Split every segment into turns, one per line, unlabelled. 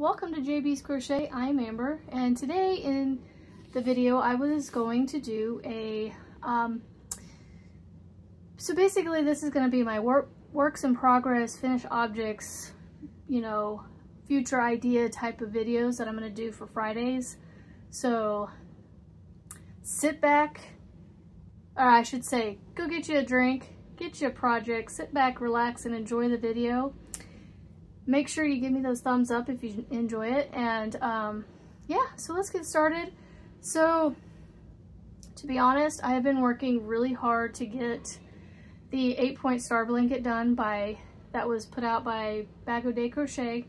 welcome to JB's Crochet. I'm Amber, and today in the video I was going to do a so basically this is going to be my works in progress, finished objects, you know, future idea type of videos that I'm going to do for Fridays. So sit back, or I should say go get you a drink, get you a project, sit back, relax, and enjoy the video. Make sure you give me those thumbs up if you enjoy it, and yeah, so let's get started. So to be honest, I have been working really hard to get the 8-point star blanket done that was put out by Bag O' Day Crochet,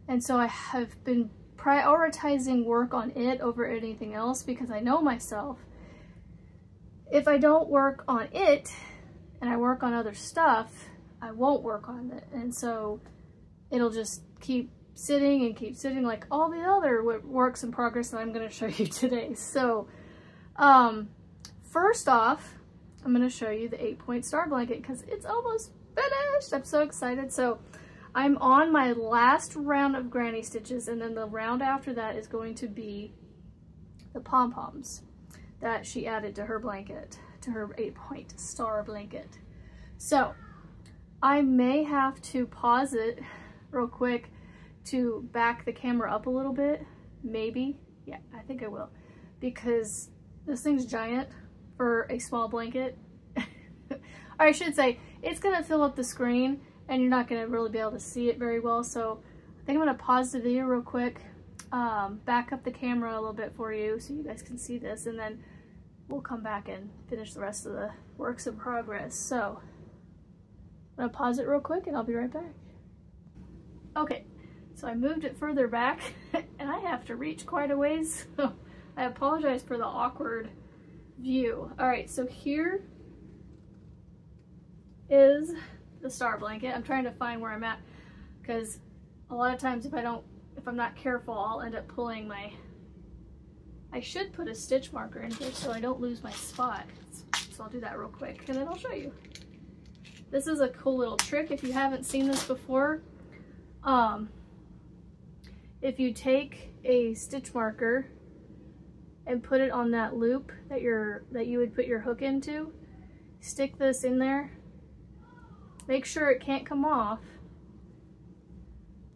and so I have been prioritizing work on it over anything else because I know myself, if I don't work on it and I work on other stuff, I won't work on it, and so it'll just keep sitting and keep sitting like all the other works in progress that I'm going to show you today. So first off, I'm going to show you the 8-point star blanket because it's almost finished. I'm so excited. So I'm on my last round of granny stitches, and then the round after that is going to be the pom-poms that she added to her blanket, to her 8-point star blanket. So I may have to pause it real quick to back the camera up a little bit, maybe. Yeah, I think I will, because this thing's giant for a small blanket. Or I should say, it's gonna fill up the screen and you're not gonna really be able to see it very well, so I think I'm gonna pause the video real quick, back up the camera a little bit for you so you guys can see this, and then we'll come back and finish the rest of the works in progress. So I'm gonna pause it real quick and I'll be right back. Okay, so I moved it further back and I have to reach quite a ways, so I apologize for the awkward view. Alright, so here is the star blanket. I'm trying to find where I'm at because a lot of times if I'm not careful, I'll end up pulling I should put a stitch marker in here so I don't lose my spot. So I'll do that real quick and then I'll show you. This is a cool little trick if you haven't seen this before. If you take a stitch marker and put it on that loop that you would put your hook into, stick this in there, make sure it can't come off,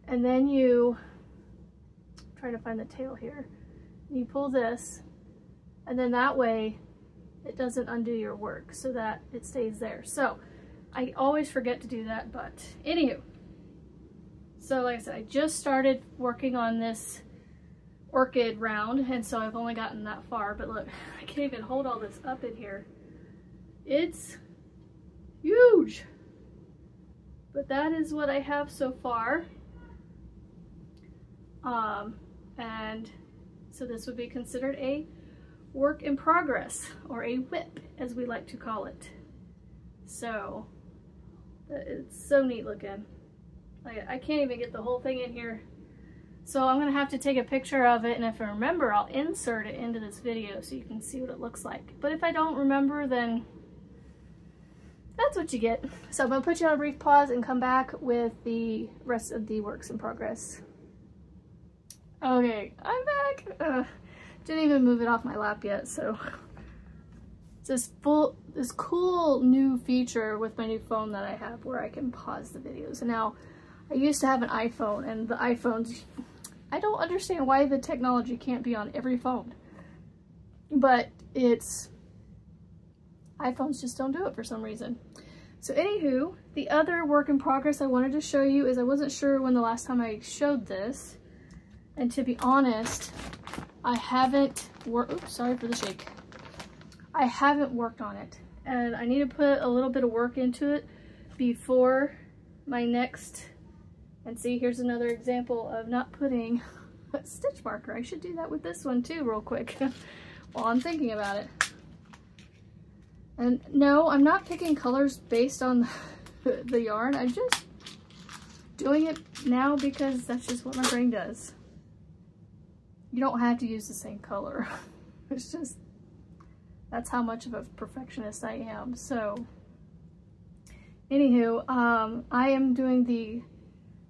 and then I'm trying to find the tail here, you pull this, and then that way it doesn't undo your work so that it stays there. So I always forget to do that, but anywho. So like I said, I just started working on this orchid round, and so I've only gotten that far, but look, I can't even hold all this up in here. It's huge! But that is what I have so far. And so this would be considered a work in progress, or a whip, as we like to call it. So, it's so neat looking. I can't even get the whole thing in here. So I'm gonna have to take a picture of it, and if I remember, I'll insert it into this video so you can see what it looks like. But if I don't remember, then that's what you get. So I'm gonna put you on a brief pause and come back with the rest of the works in progress. Okay, I'm back. Didn't even move it off my lap yet, so this cool new feature with my new phone that I have where I can pause the videos. And now, I used to have an iPhone, and the iPhones, I don't understand why the technology can't be on every phone. But iPhones just don't do it for some reason. So anywho, the other work in progress I wanted to show you is I wasn't sure when the last time I showed this. And to be honest, I haven't oops, sorry for the shake. I haven't worked on it. And I need to put a little bit of work into it before my next. And see, here's another example of not putting a stitch marker. I should do that with this one too real quick while I'm thinking about it. And no, I'm not picking colors based on the yarn. I'm just doing it now because that's just what my brain does. You don't have to use the same color. It's just, that's how much of a perfectionist I am. So anywho, I am doing the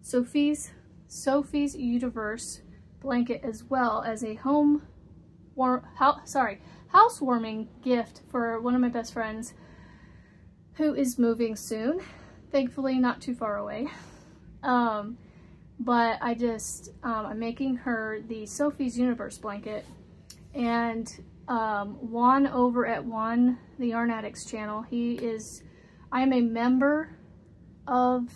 Sophie's Sophie's Universe blanket as well as a housewarming gift for one of my best friends who is moving soon. Thankfully, not too far away. But I'm making her the Sophie's Universe blanket, and Juan over at Juan the Yarn Addicts channel, I am a member of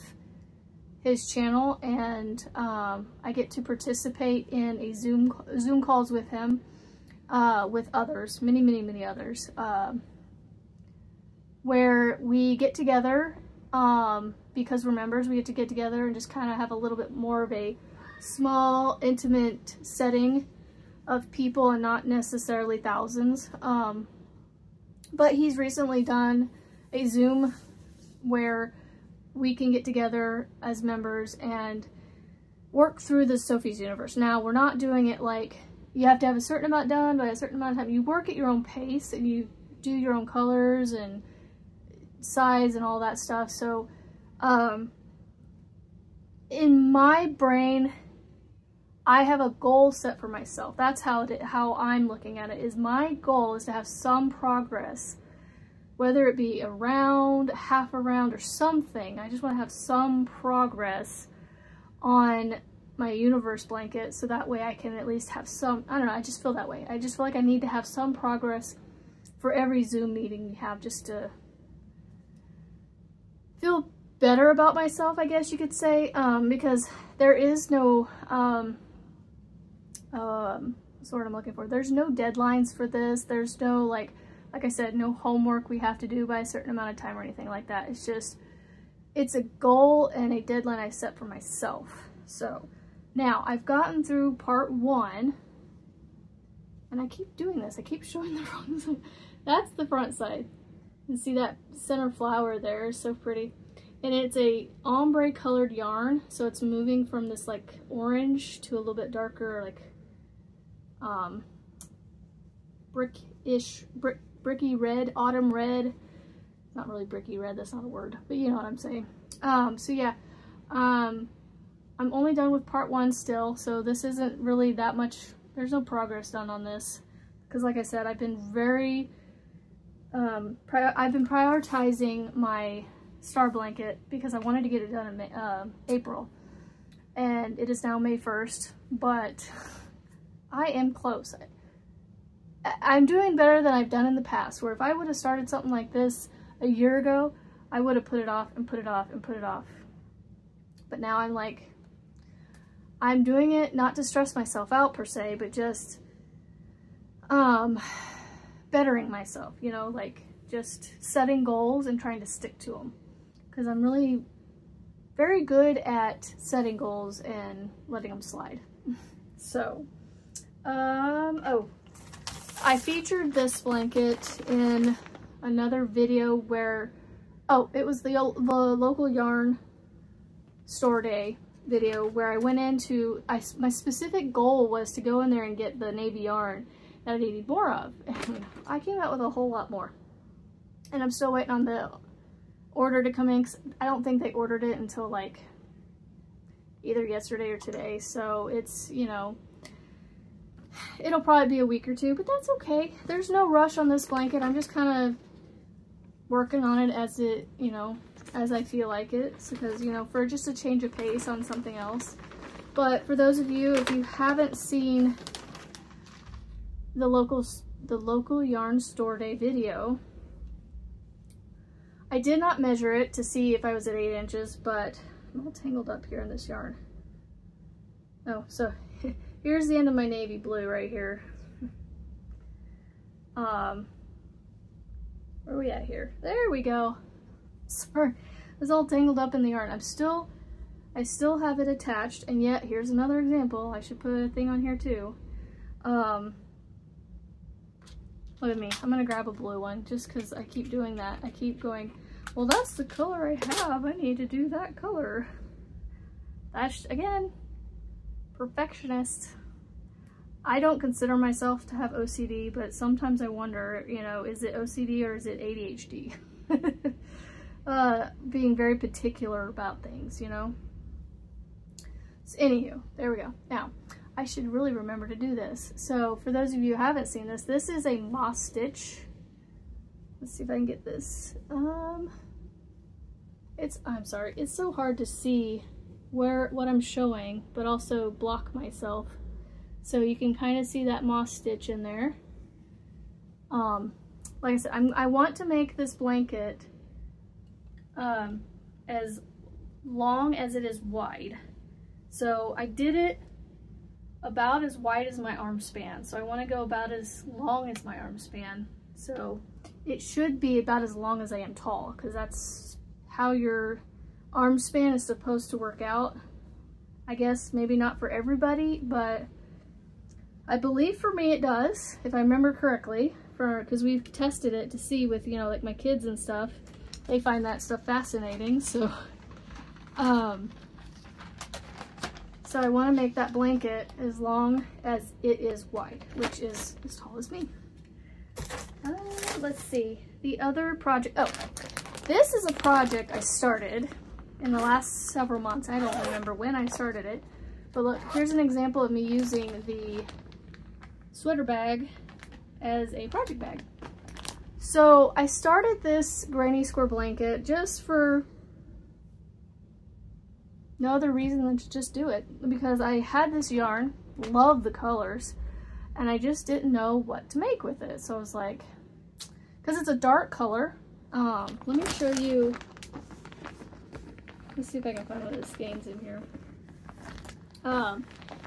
his channel, and I get to participate in a Zoom calls with him, with others, many others, where we get together, because we're members, we get to get together and just kind of have a little bit more of a small, intimate setting of people and not necessarily thousands. But he's recently done a Zoom where we can get together as members and work through the Sophie's Universe. Now, we're not doing it like you have to have a certain amount done by a certain amount of time. You work at your own pace and you do your own colors and size and all that stuff. So in my brain, I have a goal set for myself. That's how I'm looking at it. Is my goal is to have some progress, whether it be a round, half a round, or something. I just want to have some progress on my universe blanket, so that way I can at least have some, I don't know, I just feel that way. I just feel like I need to have some progress for every Zoom meeting we have, just to feel better about myself, I guess you could say, because there is no, what's the word I'm looking for? There's no deadlines for this. There's no, like I said, no homework we have to do by a certain amount of time or anything like that. It's just, it's a goal and a deadline I set for myself. So now I've gotten through part 1, and I keep doing this. I keep showing the wrong side. That's the front side. You see that center flower there is so pretty. And it's a ombre colored yarn, so it's moving from this like orange to a little bit darker, like bricky red, autumn red. Not really bricky red, that's not a word, but you know what I'm saying. So yeah, I'm only done with part 1 still, so this isn't really that much, there's no progress done on this, because like I said, I've been very, I've been prioritizing my star blanket because I wanted to get it done in April, and it is now May 1st, but I am close. I'm doing better than I've done in the past, where if I would have started something like this a year ago, I would have put it off and put it off and put it off. But now I'm like, I'm doing it not to stress myself out per se, but just bettering myself, you know, like just setting goals and trying to stick to them. Because I'm really very good at setting goals and letting them slide. So, oh, I featured this blanket in another video where, oh, it was the local yarn store day video where I went into, my specific goal was to go in there and get the navy yarn that I needed more of. And I came out with a whole lot more. And I'm still waiting on the order to come in, 'cause I don't think they ordered it until like either yesterday or today. So it's, you know, it'll probably be a week or two, but that's okay. There's no rush on this blanket. I'm just kind of working on it as it, you know, as I feel like it, because, you know, for just a change of pace on something else. But for those of you, if you haven't seen the local yarn store day video, I did not measure it to see if I was at 8 inches, but I'm all tangled up here in this yarn. Oh, so here's the end of my navy blue right here. Where are we at here? There we go. Sorry, it was all tangled up in the yarn. I still have it attached, and yet here's another example. I should put a thing on here too. Look at me. I'm gonna grab a blue one just because I keep doing that. I keep going, well, that's the color I have. I need to do that color. That's, again, perfectionist. I don't consider myself to have OCD, but sometimes I wonder, you know, is it OCD or is it ADHD? Being very particular about things, you know? So, anywho, there we go. Now, I should really remember to do this. So for those of you who haven't seen this, this is a moss stitch. Let's see if I can get this. I'm sorry, it's so hard to see what I'm showing, but also block myself. So you can kind of see that moss stitch in there. Like I said, I want to make this blanket as long as it is wide. So I did it about as wide as my arm span. So I want to go about as long as my arm span. So it should be about as long as I am tall, because that's how your arm span is supposed to work out. I guess maybe not for everybody, but I believe for me it does, if I remember correctly, because we've tested it to see with, you know, like my kids and stuff. They find that stuff fascinating, so so I want to make that blanket as long as it is wide, which is as tall as me. Let's see, the other project, oh, this is a project I started in the last several months. I don't remember when I started it, but look, here's an example of me using the sweater bag as a project bag. So I started this granny square blanket just for no other reason than to just do it, because I had this yarn, love the colors, and I just didn't know what to make with it. So I was like, because it's a dark color, let me show you, let's see if I can find one of the skeins in here.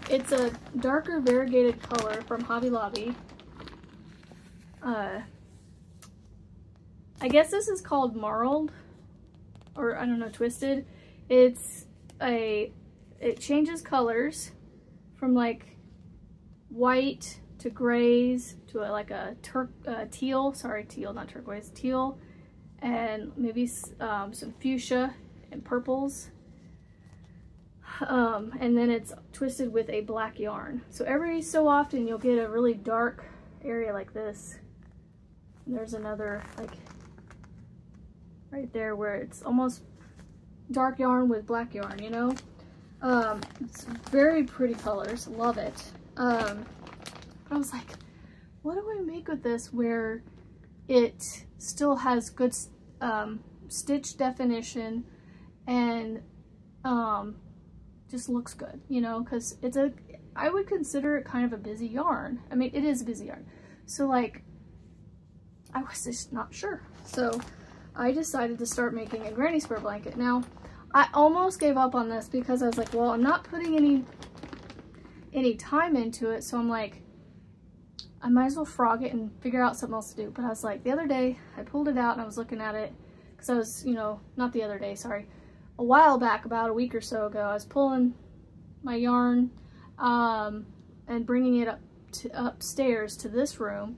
It's a darker variegated color from Hobby Lobby. I guess this is called marled, or I don't know, twisted. It changes colors from like white to grays to like a teal, sorry, teal, not turquoise, teal, and maybe some fuchsia and purples. And then it's twisted with a black yarn. So every so often you'll get a really dark area like this. And there's another, like, right there where it's almost dark yarn with black yarn, you know? It's very pretty colors, love it. But I was like, what do I make with this where it still has good stitch definition and just looks good, you know? Because I would consider it kind of a busy yarn. I mean, it is a busy yarn. So like, I was just not sure. So I decided to start making a granny square blanket. Now, I almost gave up on this because I was like, well, I'm not putting any time into it, so I'm like, I might as well frog it and figure out something else to do. But I was like, the other day, I pulled it out and I was looking at it, because I was, you know, not the other day, sorry, a while back, about a week or so ago, I was pulling my yarn and bringing it upstairs to this room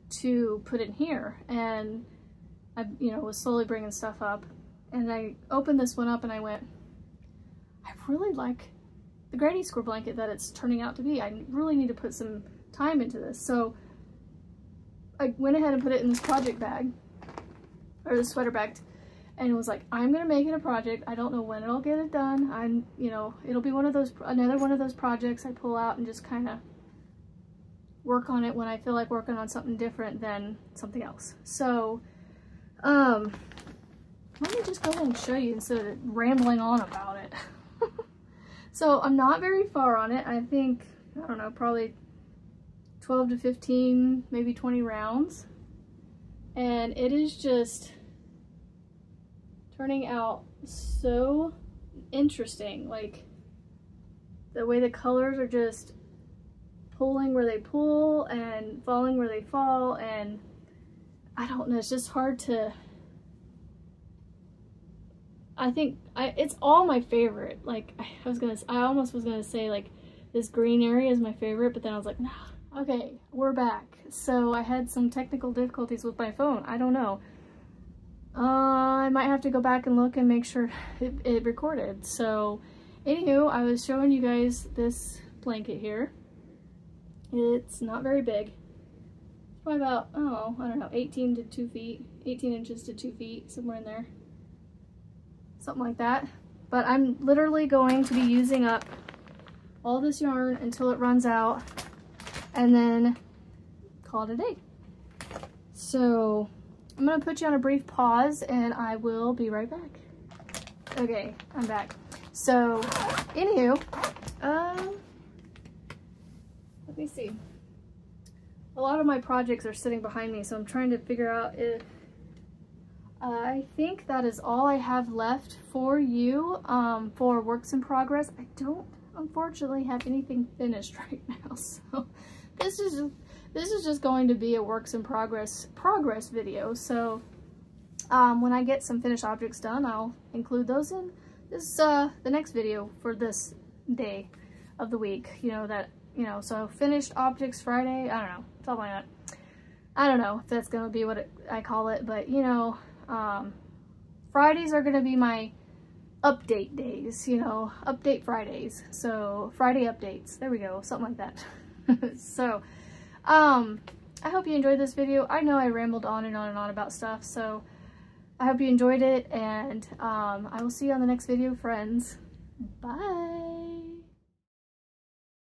to put in here, and I, you know, was slowly bringing stuff up, and I opened this one up and I went, I really like the granny square blanket that it's turning out to be. I really need to put some time into this. So I went ahead and put it in this project bag, or the sweater bag, and was like, I'm gonna make it a project. I don't know when I'll get it done. You know, it'll be another one of those projects I pull out and just kind of work on it when I feel like working on something different than something else. So let me just go ahead and show you instead of rambling on about it. So I'm not very far on it. I think, I don't know, probably 12 to 15, maybe 20 rounds. And it is just turning out so interesting. Like, the way the colors are just pulling where they pull and falling where they fall, and I don't know, it's just hard to, I think it's all my favorite. Like, I almost was gonna say like this green area is my favorite, but then I was like, nah. Okay, we're back. So I had some technical difficulties with my phone. I don't know. I might have to go back and look and make sure it recorded. So anywho, I was showing you guys this blanket here. It's not very big. Probably about, oh, I don't know, 18 to 2 feet, 18 inches to 2 feet, somewhere in there. Something like that. But I'm literally going to be using up all this yarn until it runs out and then call it a day. So I'm gonna put you on a brief pause and I will be right back. Okay, I'm back. So, anywho, let me see. A lot of my projects are sitting behind me, so I'm trying to figure out if I think that is all I have left for you for works in progress. I don't unfortunately have anything finished right now, so this is just going to be a works in progress video. So when I get some finished objects done, I'll include those in this the next video for this day of the week. So finished objects Friday, I don't know, something like that. I don't know if that's gonna be what I call it, but Fridays are gonna be my update days, update Fridays. So Friday updates, there we go, something like that. So I hope you enjoyed this video. I know I rambled on and on and on about stuff, so I hope you enjoyed it, and I will see you on the next video, friends. Bye.